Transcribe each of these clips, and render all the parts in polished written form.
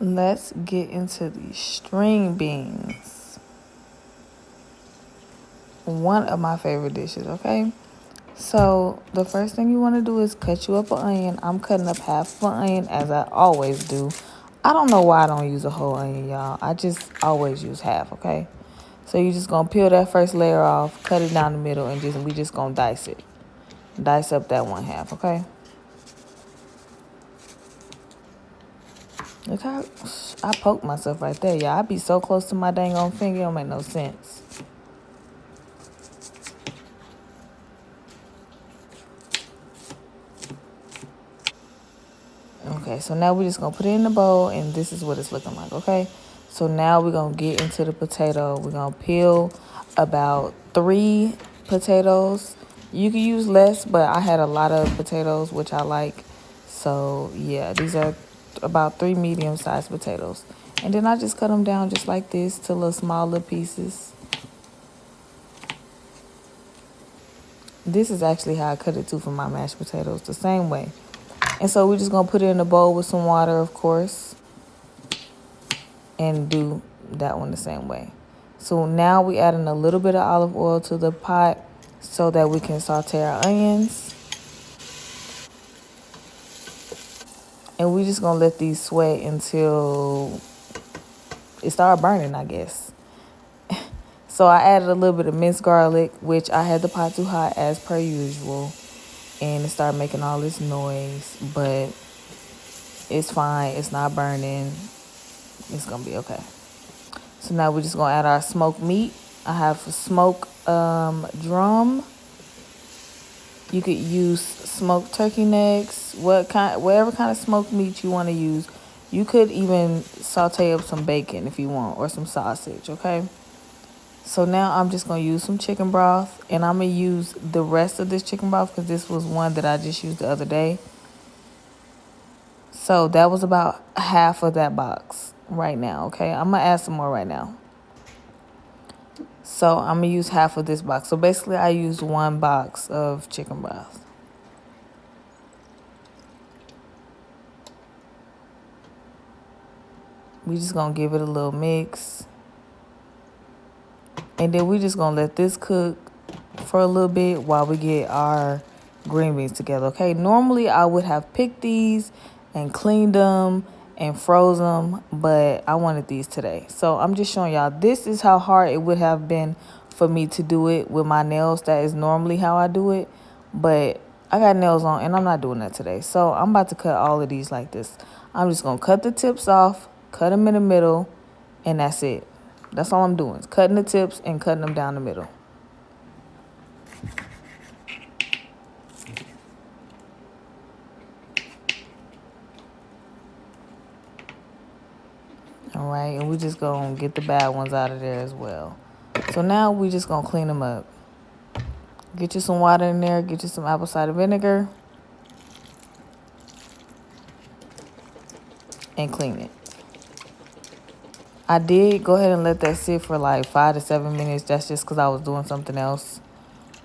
Let's get into these string beans. One of my favorite dishes, okay? So the first thing you want to do is cut you up an onion. I'm cutting up half of an onion as I always do. I don't know why I don't use a whole onion, y'all. I just always use half, okay? So you're just going to peel that first layer off, cut it down the middle, and we just going to dice it. Dice up that one half, okay? Look how I poked myself right there, y'all. I be so close to my dang on finger, it don't make no sense. Okay, so now we're just going to put it in the bowl, and this is what it's looking like, okay? So now we're going to get into the potato. We're going to peel about 3 potatoes. You can use less, but I had a lot of potatoes, which I like. So, yeah, these are about 3 medium-sized potatoes. And then I just cut them down just like this to little smaller pieces. This is actually how I cut it, too, for my mashed potatoes, the same way. And so we're just going to put it in a bowl with some water, of course, and do that one the same way. So now we adding a little bit of olive oil to the pot so that we can saute our onions. And we just going to let these sweat until it start burning, I guess. So I added a little bit of minced garlic, which I had the pot too hot as per usual. And it started making all this noise, but it's fine. It's not burning. It's going to be okay. So now we're just going to add our smoked meat. I have a smoked drum. You could use smoked turkey necks, whatever kind of smoked meat you want to use. You could even saute up some bacon if you want, or some sausage, okay? So now I'm just going to use some chicken broth, and I'm going to use the rest of this chicken broth because this was one that I just used the other day. So that was about half of that box right now, okay? I'm going to add some more right now. So I'm going to use half of this box. So basically I used 1 box of chicken broth. We just going to give it a little mix. And then we just going to let this cook for a little bit while we get our green beans together, okay? Normally I would have picked these and cleaned them and froze them, but I wanted these today. So I'm just showing y'all, this is how hard it would have been for me to do it with my nails. That is normally how I do it, but I got nails on and I'm not doing that today. So I'm about to cut all of these like this. I'm just going to cut the tips off, cut them in the middle, and that's it. That's all I'm doing, is cutting the tips and cutting them down the middle. All right, and we just going to get the bad ones out of there as well. So now we just going to clean them up. Get you some water in there, get you some apple cider vinegar, and clean it. I did go ahead and let that sit for like 5 to 7 minutes. That's just because I was doing something else.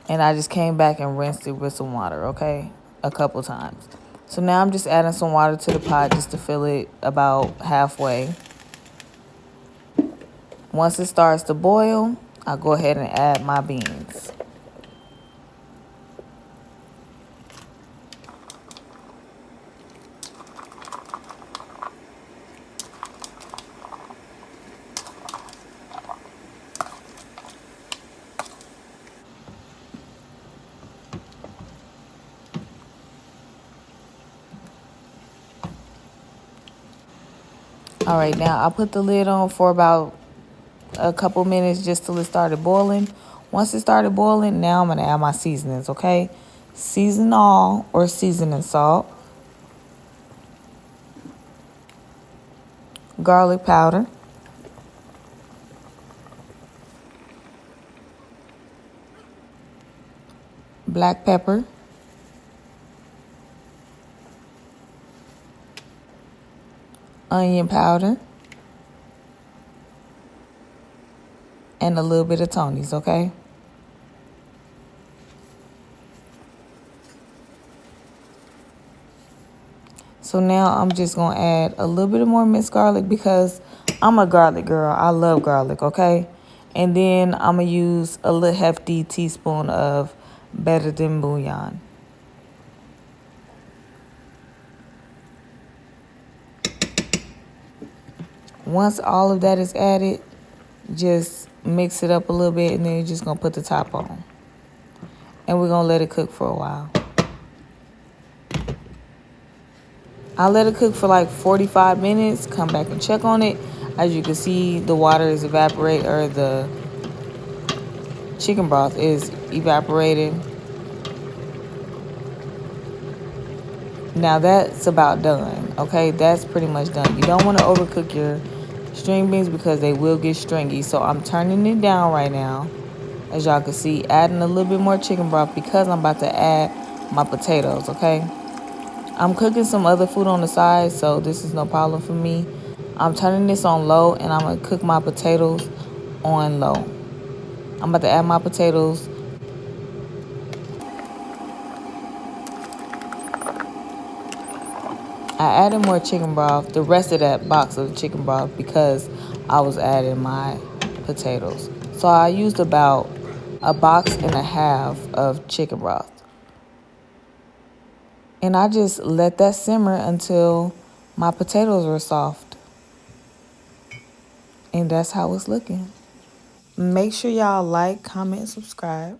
And I just came back and rinsed it with some water, okay? A couple times. So now I'm just adding some water to the pot just to fill it about halfway. Once it starts to boil, I'll go ahead and add my beans. All right, now I'll put the lid on for about a couple minutes just till it started boiling. Once it started boiling, now I'm going to add my seasonings, okay? Season all or seasoning salt, garlic powder, black pepper, onion powder, and a little bit of Tony's, okay? So So now I'm just going to add a little bit of more minced garlic because I'm a garlic girl. I love garlic, okay? And then I'm going to use a little hefty teaspoon of better than bouillon. Once all of that is added, just mix it up a little bit and then you're just going to put the top on. And we're going to let it cook for a while. I let it cook for like 45 minutes. Come back and check on it. As you can see, the water is evaporating, or the chicken broth is evaporating. Now that's about done, okay? That's pretty much done. You don't want to overcook your string beans because they will get stringy. So I'm turning it down right now. As y'all can see, adding a little bit more chicken broth because I'm about to add my potatoes, okay? I'm cooking some other food on the side, so this is no problem for me. I'm turning this on low, and I'm going to cook my potatoes on low. I'm about to add my potatoes. I added more chicken broth, the rest of that box of chicken broth, because I was adding my potatoes. So I used about a box and a half of chicken broth. And I just let that simmer until my potatoes were soft. And that's how it's looking. Make sure y'all like, comment, and subscribe.